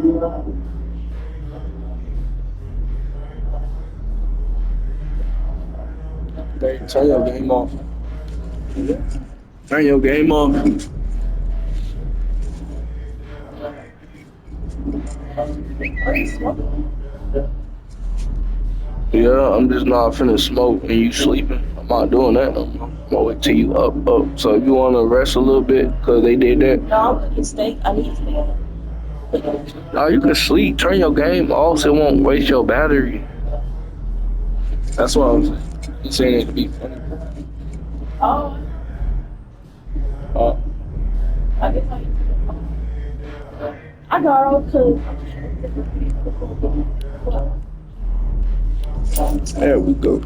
Hey, turn your game off. Turn your game off. Yeah, I'm just not finna smoke and you sleeping. I'm not doing that no more. I'm gonna wait till you up. So if you wanna rest a little bit, cause they did that. No, I'm gonna stay. I need to stay up. No, you can sleep. Turn your game off so it won't waste your battery. That's what I'm saying. You saying it to be funny. Oh, Uh, I guess I got off because there we go.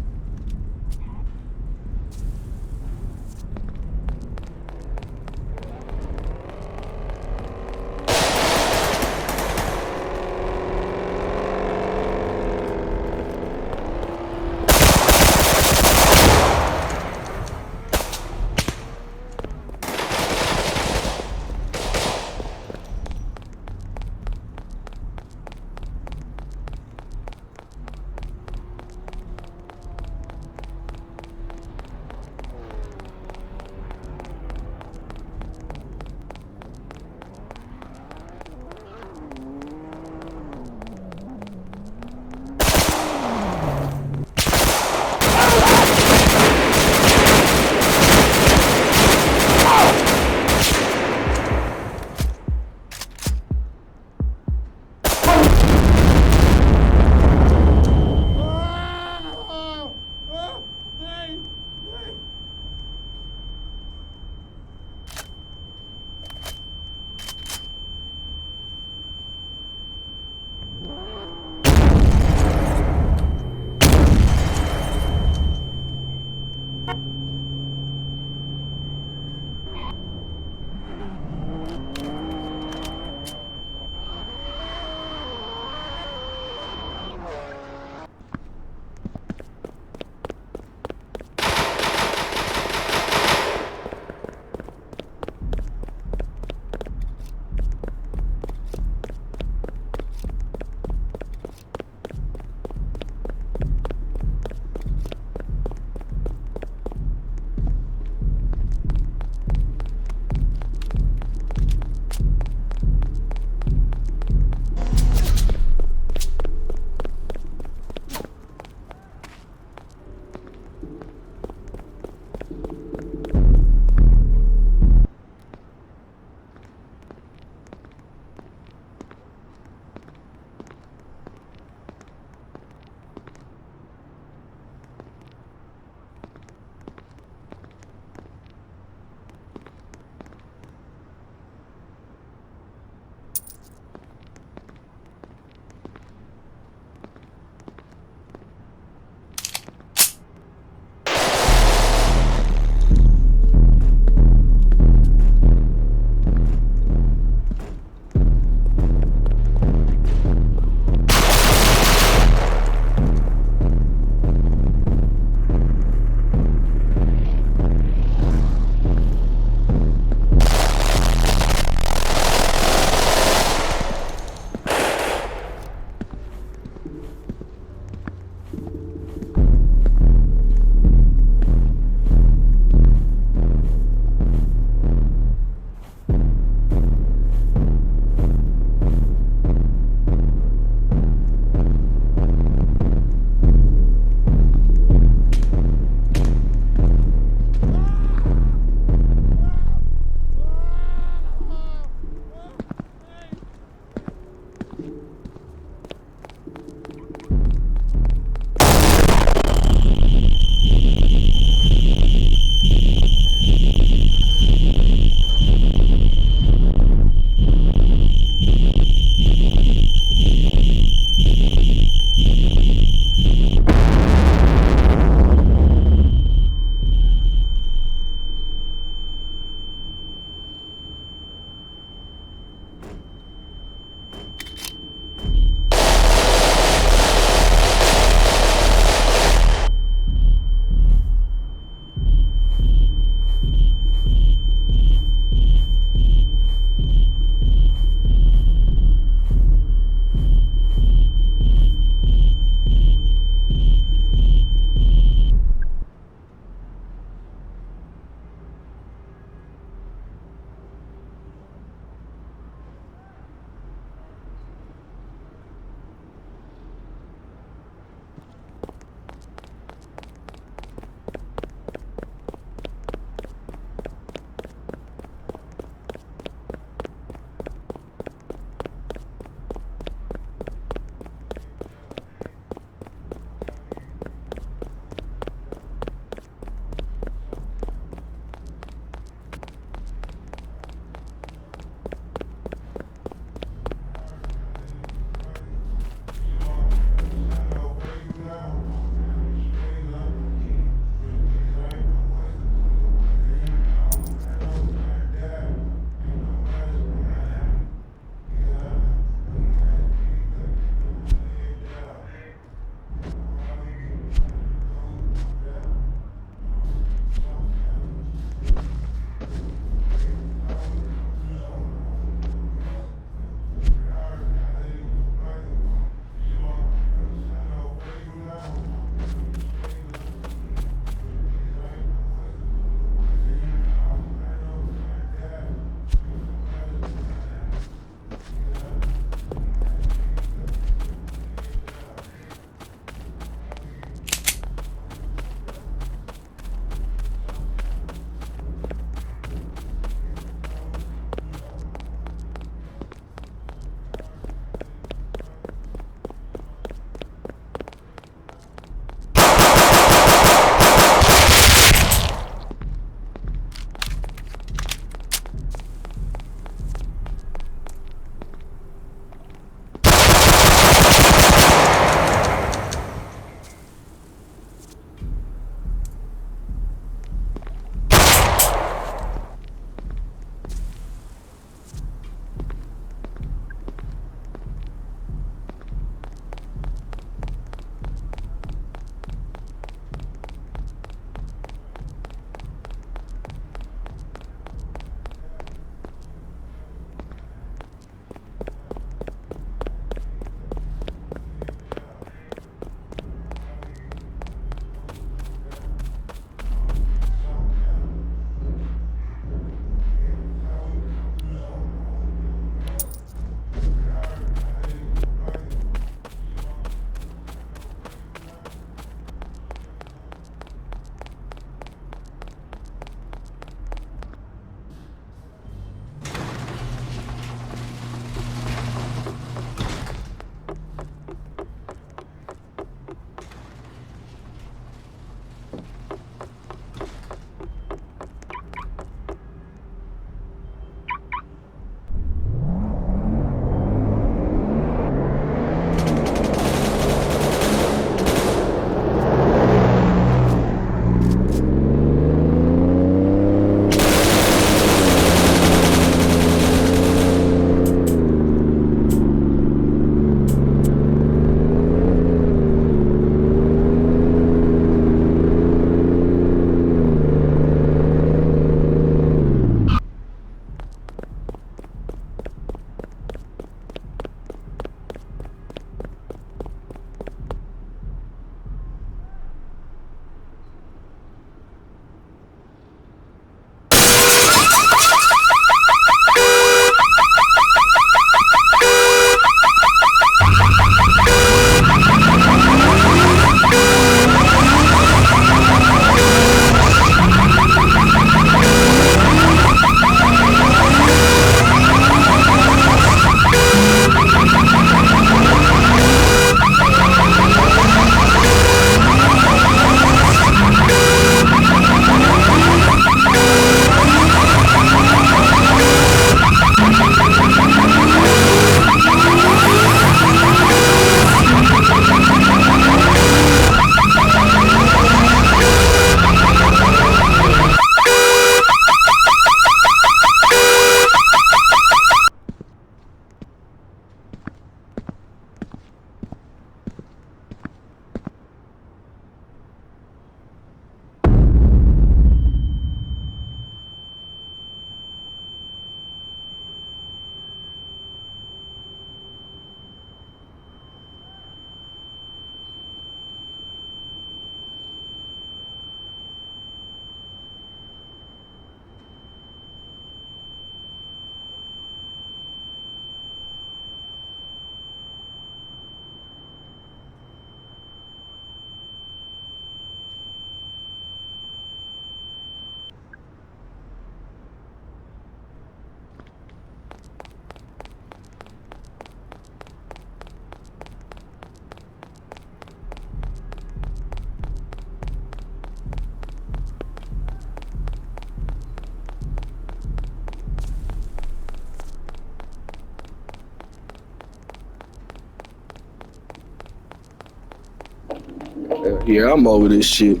Yeah, I'm over this shit.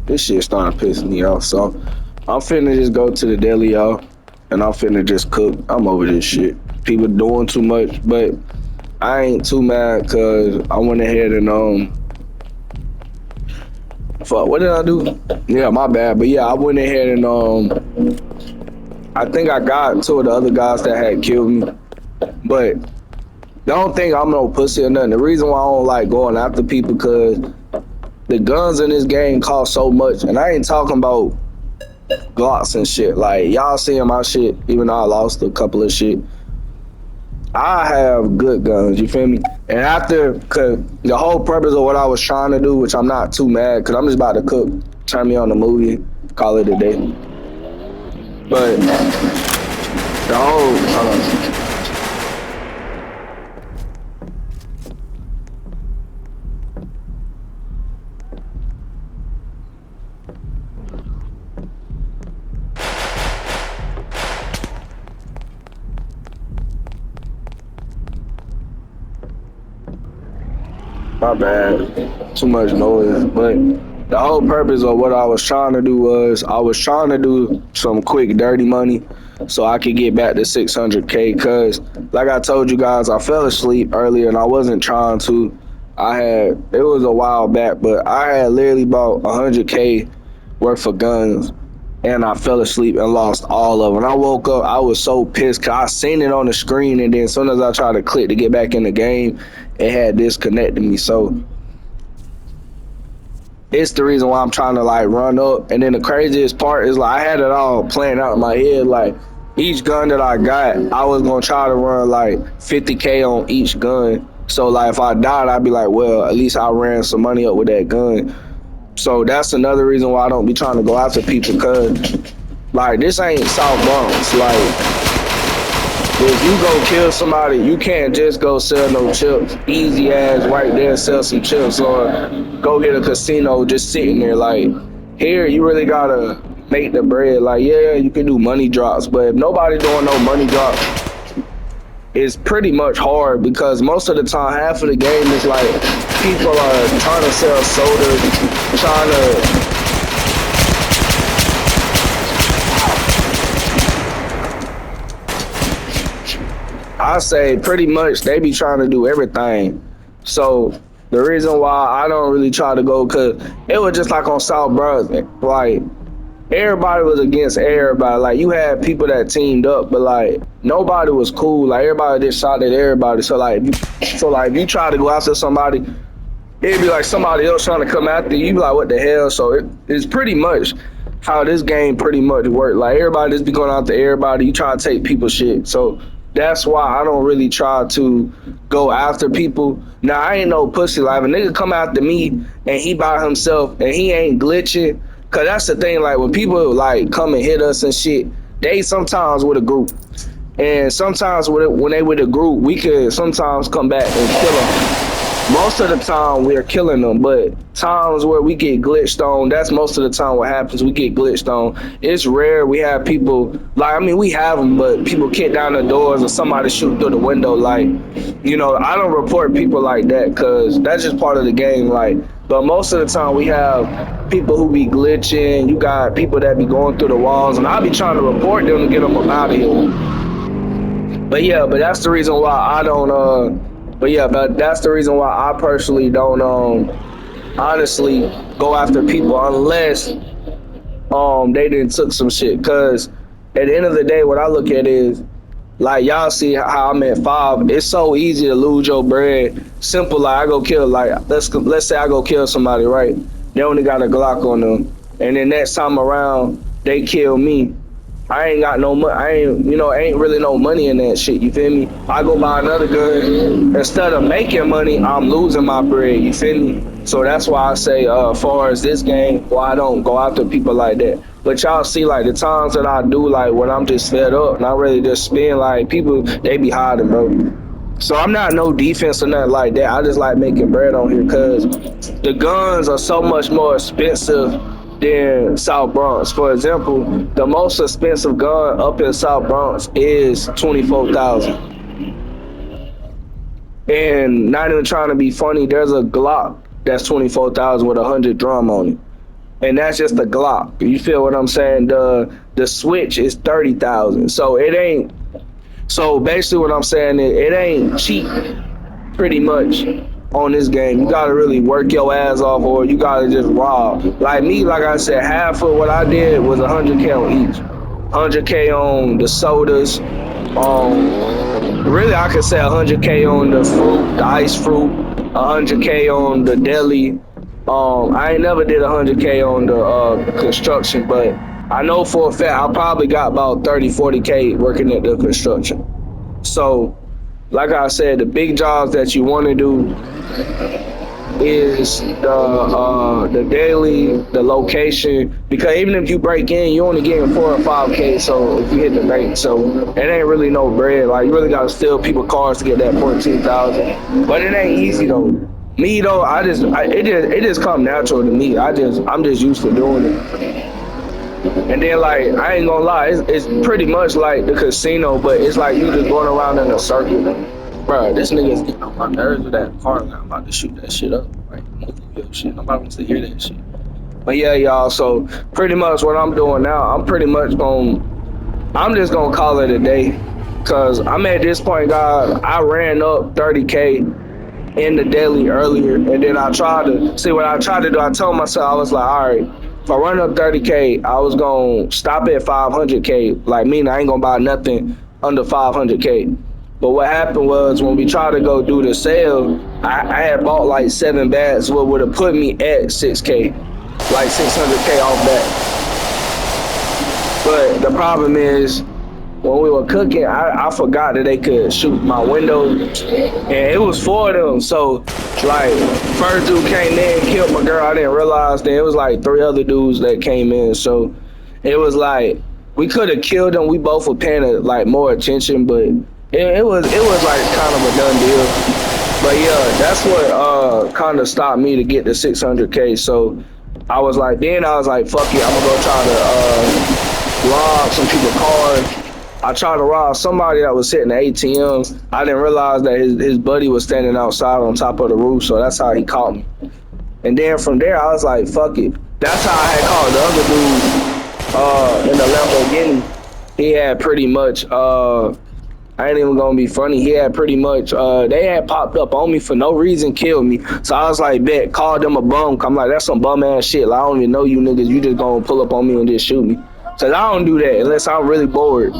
This shit started pissing me off. So I'm finna just go to the deli, y'all, and I'm finna just cook. I'm over this shit. People doing too much, but I ain't too mad because I went ahead and fuck. What did I do? Yeah, my bad. But yeah, I went ahead and I think I got two of the other guys that had killed me, but don't think I'm no pussy or nothing. The reason why I don't like going after people because the guns in this game cost so much, and I ain't talking about Glocks and shit. Like y'all seeing my shit, even though I lost a couple of shit. I have good guns, you feel me? And after, cause the whole purpose of what I was trying to do, which I'm not too mad, cause I'm just about to cook, turn me on the movie, call it a day. But the whole, my bad, too much noise. But the whole purpose of what I was trying to do was I was trying to do some quick dirty money so I could get back to 600K. Cause like I told you guys, I fell asleep earlier and I wasn't trying to. It was a while back, but I had literally bought 100K worth of guns and I fell asleep and lost all of them. When I woke up, I was so pissed because I seen it on the screen, and then as soon as I tried to click to get back in the game, it had disconnected me. So it's the reason why I'm trying to like run up. And then the craziest part is like I had it all planned out in my head. Like each gun that I got, I was gonna try to run like 50K on each gun. So like if I died, I'd be like, well, at least I ran some money up with that gun. So that's another reason why I don't be trying to go after people, cause like this ain't South Bronx. Like if you go kill somebody, you can't just go sell no chips. Easy ass right there, sell some chips, or go hit a casino just sitting there. Like here, you really gotta make the bread. Like yeah, you can do money drops, but if nobody doing no money drops, it's pretty much hard because most of the time, half of the game is like people are trying to sell soda, trying to. I say pretty much they be trying to do everything. So the reason why I don't really try to go, cause it was just like on South Bronx, like everybody was against everybody. Like you had people that teamed up, but like nobody was cool. Like everybody just shot at everybody. So if you try to go after somebody, it'd be like somebody else trying to come after you. You be like, what the hell? So it's pretty much how this game pretty much work. Like everybody just be going after everybody. You try to take people's shit. So that's why I don't really try to go after people. Now I ain't no pussy. Like if a nigga come after me and he by himself and he ain't glitching, cause that's the thing. Like when people like come and hit us and shit, they sometimes with a group, and sometimes when they with a group, we could sometimes come back and kill them. Most of the time we're killing them, but times where we get glitched on, that's most of the time what happens. We get glitched on. It's rare we have people, like, I mean, we have them, but people kick down the doors or somebody shoot through the window. Like, you know, I don't report people like that because that's just part of the game. Like, but most of the time we have people who be glitching. You got people that be going through the walls, and I be trying to report them to get them up out of here. But yeah, but that's the reason why I don't, but that's the reason why I personally don't honestly go after people unless they didn't took some shit. Cause at the end of the day, what I look at is like y'all see how I'm at 5. It's so easy to lose your bread. Simple, like I go kill, like let's say I go kill somebody, right? They only got a Glock on them, and then next time around they kill me. I ain't got no money. Ain't really no money in that shit. You feel me? I go buy another gun. Instead of making money, I'm losing my bread. You feel me? So that's why I say, as far as this game, well, I don't go after people like that. But y'all see, like the times that I do, like when I'm just fed up and I really just spin, like people, they be hiding, bro. So I'm not no defense or nothing like that. I just like making bread on here because the guns are so much more expensive than South Bronx. For example, the most expensive gun up in South Bronx is 24,000. And not even trying to be funny, there's a Glock that's 24,000 with 100 drum on it. And that's just the Glock. You feel what I'm saying? The Switch is 30,000. So it ain't. So basically, what I'm saying is it ain't cheap. Pretty much on this game, you gotta really work your ass off, or you gotta just rob. Like me, like I said, half of what I did was 100K on each. 100K on the sodas. Really, I could say 100K on the fruit, the ice fruit. 100K on the deli. I ain't never did 100K on the construction, but I know for a fact I probably got about 30, 40K working at the construction. So, like I said, the big jobs that you want to do is the daily, the location. Because even if you break in, you only getting 4 or 5K. So if you hit the bank, so it ain't really no bread. Like you really gotta steal people cars to get that 14,000. But it ain't easy though. Me though, it just come natural to me. I'm just used to doing it. And then like I ain't gonna lie, it's pretty much like the casino, but it's like you just going around in a circle. Bro, this nigga's getting on my nerves with that car. Like, I'm about to shoot that shit up. Like, move your shit. Nobody wants to hear that shit. But yeah, y'all. So pretty much what I'm doing now, I'm just gonna call it a day, cause I'm at this point, guys. I ran up 30K in the daily earlier, and then I tried to see what I tried to do. I told myself I was like, all right. If I run up 30K, I was gonna stop at 500K. Like, meaning I ain't gonna buy nothing under 500K. But what happened was when we tried to go do the sale, I had bought like 7 bats, what would have put me at 6K, like 600K off that. But the problem is, when we were cooking, I forgot that they could shoot my window, and it was 4 of them. So, like, first dude came in, killed my girl. I didn't realize that it was like 3 other dudes that came in. So, it was like we could have killed them. We both were paying like more attention, but it was like kind of a done deal. But yeah, that's what kind of stopped me to get to 600K. So I was like, fuck it, I'm gonna go try to rob some people's cars. I tried to rob somebody that was sitting at ATM. I didn't realize that his buddy was standing outside on top of the roof, so that's how he caught me. And then from there, I was like, fuck it. That's how I had caught the other dude in the Lamborghini. He had pretty much, I ain't even gonna be funny, he had pretty much, they had popped up on me for no reason, killed me. So I was like, bet, called them a bum. I'm like, that's some bum ass shit. Like, I don't even know you niggas. You just gonna pull up on me and just shoot me. So I don't do that unless I'm really bored.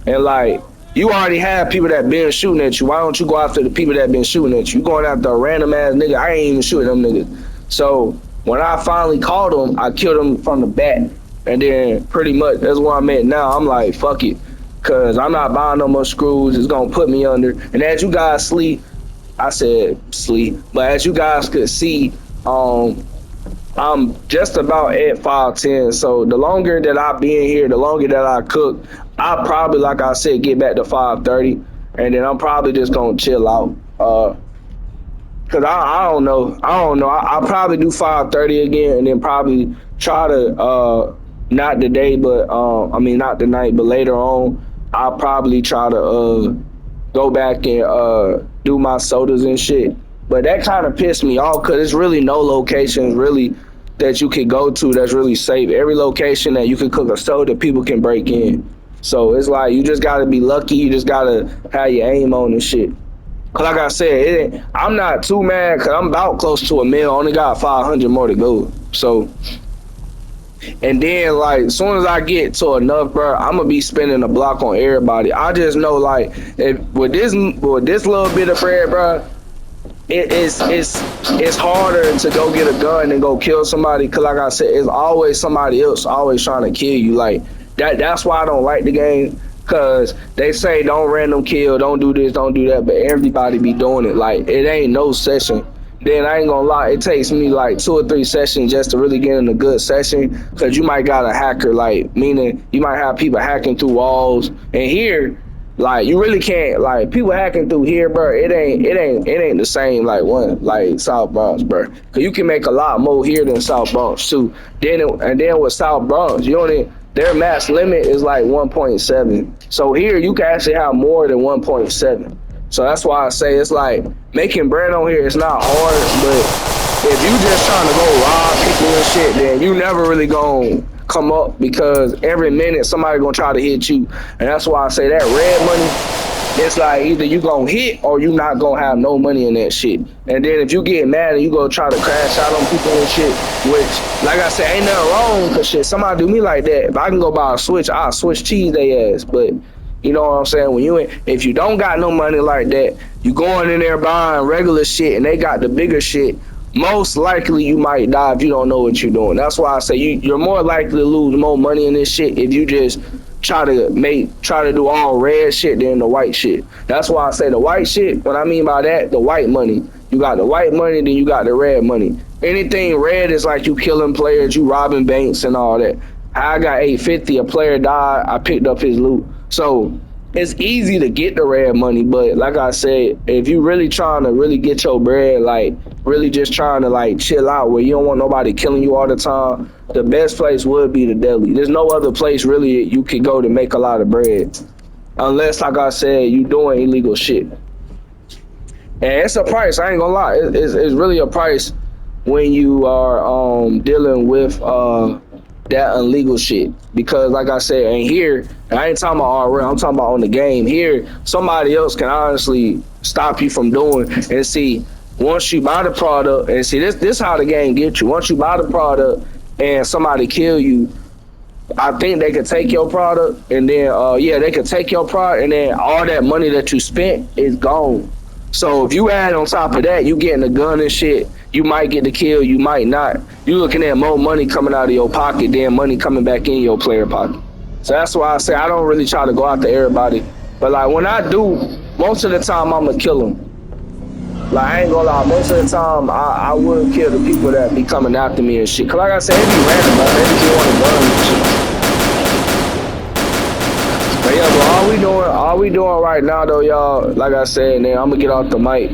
And like, you already have people that been shooting at you. Why don't you go after the people that been shooting at you? You going after a random ass nigga. I ain't even shooting them niggas. So when I finally called them, I killed them from the back. And then pretty much that's where I'm at now. I'm like, fuck it. Cause I'm not buying no more screws. It's gonna put me under. And as you guys I said sleep, but as you guys could see, I'm just about at 5'10". So the longer that I be in here, the longer that I cook, I probably, like I said, get back to 5:30, and then I'm probably just gonna chill out. Cause I don't know. I'll probably do 5:30 again, and then probably try to not today, but I mean not tonight, but later on, I'll probably try to go back and do my sodas and shit. But that kind of pissed me off, cause there's really no locations really that you can go to that's really safe. Every location that you can cook a soda, people can break in. So it's like you just gotta be lucky. You just gotta have your aim on and shit. Cause like I said, I'm not too mad, cause I'm about close to a mil. Only got 500 more to go. So, and then like as soon as I get to enough, bro, I'm gonna be spending a block on everybody. I just know like with this little bit of bread, bro, it's harder to go get a gun and go kill somebody. Cause like I said, it's always somebody else always trying to kill you. Like that's why I don't like the game. Cause they say don't random kill, don't do this, don't do that, but everybody be doing it. Like it ain't no session. Then I ain't gonna lie, it takes me like 2 or 3 sessions just to really get in a good session. Cause you might got a hacker, like meaning you might have people hacking through walls. And here, like you really can't, like people hacking through here, bro. It ain't the same like like South Bronx, bro. Cause you can make a lot more here than South Bronx too. And then with South Bronx, their max limit is like 1.7. So here you can actually have more than 1.7. So that's why I say it's like making bread on here. It's not hard, but if you just trying to go rob people and shit, then you never really gonna come up because every minute somebody gonna try to hit you. And that's why I say that red money, it's like either you gonna hit or you not gonna have no money in that shit. And then if you get mad and you go try to crash out on people and shit, which like I said, ain't nothing wrong cause shit, somebody do me like that. If I can go buy a Switch, I'll switch cheese they ass. But you know what I'm saying? When you if you don't got no money like that, you going in there buying regular shit and they got the bigger shit, most likely you might die if you don't know what you're doing. That's why I say you're more likely to lose more money in this shit if you just try to do all red shit than the white shit. That's why I say the white shit. What I mean by that, the white money. You got the white money, then you got the red money. Anything red is like you killing players, you robbing banks and all that. I got 850, a player died, I picked up his loot. So it's easy to get the red money, but like I said, if you really trying to really get your bread, like really just trying to like chill out where you don't want nobody killing you all the time, the best place would be the deli. There's no other place really you could go to make a lot of bread. Unless, like I said, you doing illegal shit. And it's a price, I ain't gonna lie. It's really a price when you are dealing with that illegal shit. Because like I said, and here, I ain't talking about RL, I'm talking about on the game. Here, somebody else can honestly stop you from doing. And see, once you buy the product, and see this how the game gets you. Once you buy the product and somebody kill you, I think they could take your product and then they could take your product and then all that money that you spent is gone. So if you add on top of that, you getting a gun and shit, you might get the kill, you might not. You looking at more money coming out of your pocket than money coming back in your player pocket. So that's why I say I don't really try to go after everybody. But like when I do, most of the time I'm gonna kill them. Like I ain't gonna lie, most of the time I would kill the people that be coming after me and shit. Cause like I said, it be random, man. They just want a gun and shit. But yeah, but all we doing right now though, y'all, like I said, man, I'm gonna get off the mic.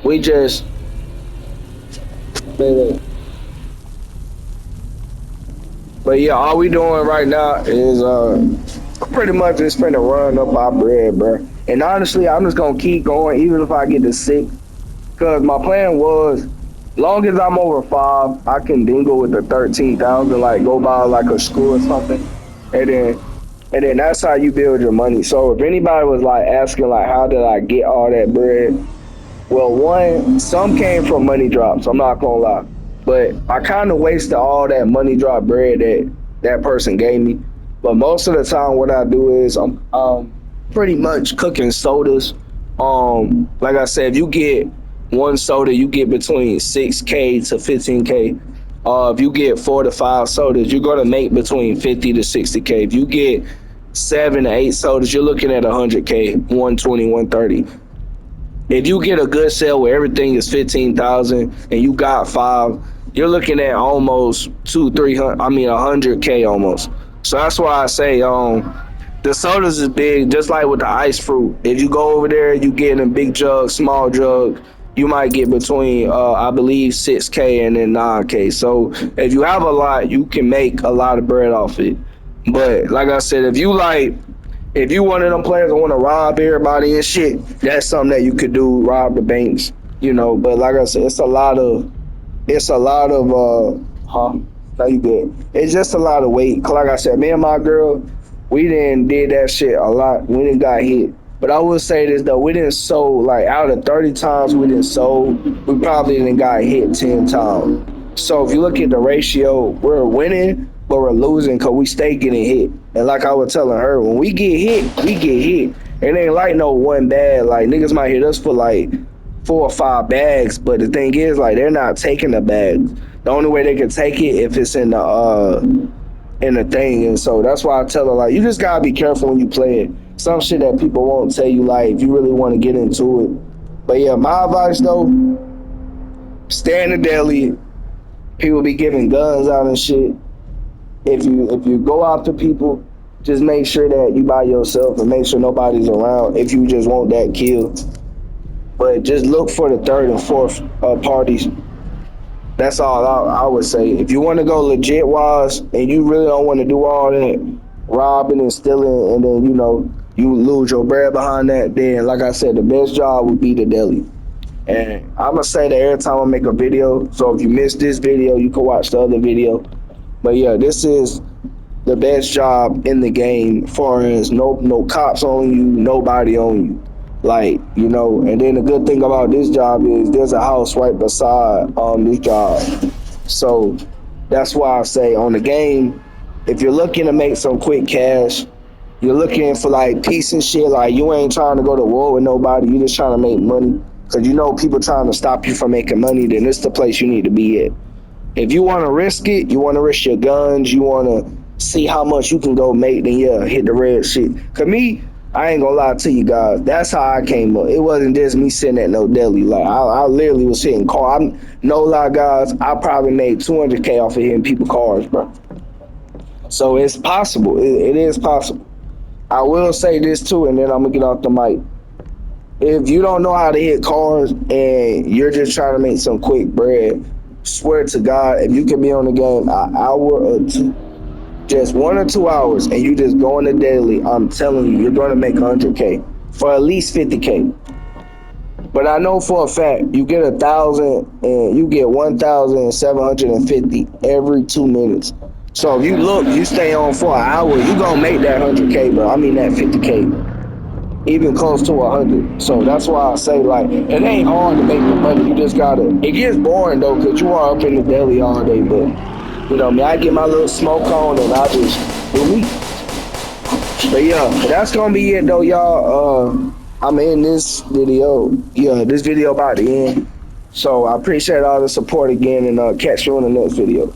We just but yeah, all we doing right now is pretty much just finna run up our bread, bro. And honestly, I'm just gonna keep going even if I get to 6. Cause my plan was, long as I'm over 5, I can dingle with the 13,000, like go buy like a screw or something, and then that's how you build your money. So if anybody was like asking like how did I get all that bread, well, one, some came from money drops. I'm not gonna lie, but I kind of wasted all that money drop bread that person gave me. But most of the time, what I do is I'm pretty much cooking sodas. Like I said, if you get one soda, you get between 6K to 15K. If you get 4 to 5 sodas, you're gonna make between 50 to 60K. If you get 7 to 8 sodas, you're looking at 100K, 120, 130. If you get a good sale where everything is 15,000 and you got 5, you're looking at almost 100K almost. So that's why I say the sodas is big, just like with the ice fruit. If you go over there, you get in a big jug, small jug, you might get between I believe 6K and then 9K. So if you have a lot, you can make a lot of bread off it. But like I said, if you one of them players that want to rob everybody and shit, that's something that you could do, rob the banks, you know. But like I said, it's a lot of no, you good. It's just a lot of weight. Cause like I said, me and my girl, we did that shit a lot. We didn't got hit. But I will say this though, we didn't sold, like out of 30 times we didn't sold, we probably didn't got hit 10 times. So if you look at the ratio, we're winning, but we're losing because we stay getting hit. And like I was telling her, when we get hit, we get hit. It ain't like no one bag. Like niggas might hit us for like 4 or 5 bags, but the thing is, like, they're not taking the bags. The only way they can take it if it's in the thing. And so that's why I tell her, like, you just gotta be careful when you play it. Some shit that people won't tell you, like, if you really want to get into it. But yeah, my advice though, stay in the deli. People be giving guns out and shit. If you go after people, just make sure that you by yourself and make sure nobody's around if you just want that kill. But just look for the 3rd and 4th parties. That's all I would say. If you want to go legit wise and you really don't want to do all that robbing and stealing and then, you lose your bread behind that, then like I said, the best job would be the deli. And I'ma say that every time I make a video. So if you missed this video, you can watch the other video. But yeah, this is the best job in the game, far as no cops on you, nobody on you. Like, you know, and then the good thing about this job is there's a house right beside this job. So that's why I say on the game, if you're looking to make some quick cash, you're looking for like peace and shit, like you ain't trying to go to war with nobody, you just trying to make money. Cause you know people trying to stop you from making money, then this the place you need to be at. If you want to risk it, you want to risk your guns, you want to see how much you can go make, then yeah, hit the red shit. Cause me, I ain't gonna lie to you guys, that's how I came up. It wasn't just me sitting at no deli. Like I literally was hitting car. I'm no lie, guys. I probably made 200K off of hitting people cars, bro. So it's possible. It is possible. I will say this too, and then I'm gonna get off the mic. If you don't know how to hit cars and you're just trying to make some quick bread, swear to God, if you can be on the game an hour or two, just 1 or 2 hours, and you just go in the daily, I'm telling you, you're gonna make 100K for at least 50K. But I know for a fact you get 1,000 and you get 1,750 every 2 minutes. So if you look, you stay on for an hour, you gonna make that 100K, bro. I mean that 50K, even close to 100. So that's why I say like it ain't hard to make the money. You just gotta. It gets boring though, cause you are up in the deli all day. But you know me, I get my little smoke on and I just do me. But yeah, that's gonna be it though, y'all. I'm in this video. Yeah, this video about to end. So I appreciate all the support again, and catch you on the next video.